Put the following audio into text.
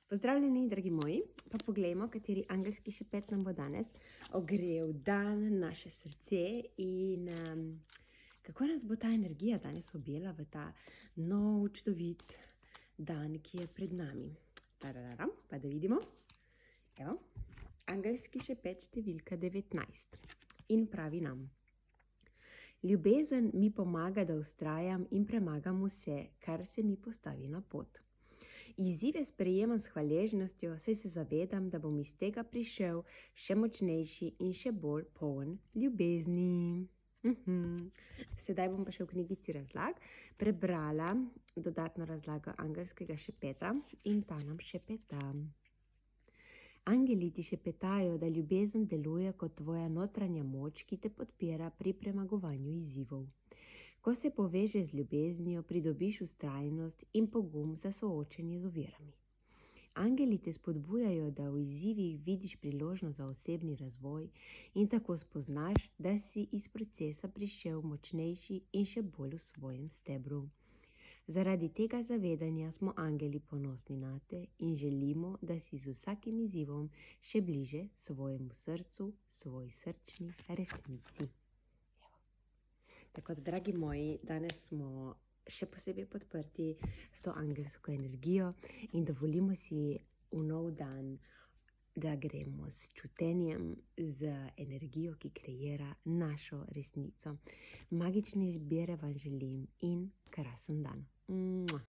Pozdravljeni, dragi moji, pa poglejmo, kateri angelski šepet nam bo danes ogrel dan, naše srce in kako nas bo ta energija danes objela v ta nov, čudovit dan, ki je pred nami. Tarararam, pa da vidimo. Evo, angelski šepet številka 19 in pravi nam: ljubezen mi pomaga, da vztrajam in premagam vse, kar se mi postavi na pot. Izzive sprejemam s hvaležnostjo, saj se zavedam, da bom iz tega prišel še močnejši in še bolj poln ljubezni. Sedaj bom pa še v knjigici razlag prebrala dodatno razlago angelskega šepeta in ta nam šepeta. Angeli ti šepetajo, da ljubezen deluje kot tvoja notranja moč, ki te podpira pri premagovanju izzivov. Ko se povežeš z ljubeznijo, pridobiš vztrajnost in pogum za soočenje z ovirami. Angeli te spodbujajo, da v izzivih vidiš priložnost za osebni razvoj in tako spoznaš, da si iz procesa prišel močnejši in še bolj v svojem stebru. Zaradi tega zavedanja smo angeli ponosni nate in želimo, da si z vsakim izzivom še bliže svojemu srcu, svoji srčni resnici. Tako da, dragi moji, danes smo še posebej podprti s to angelsko energijo in dovolimo si v nov dan, da gremo s čutenjem, z energijo, ki kreira našo resnico. Magične izbire vam želim in krasen dan.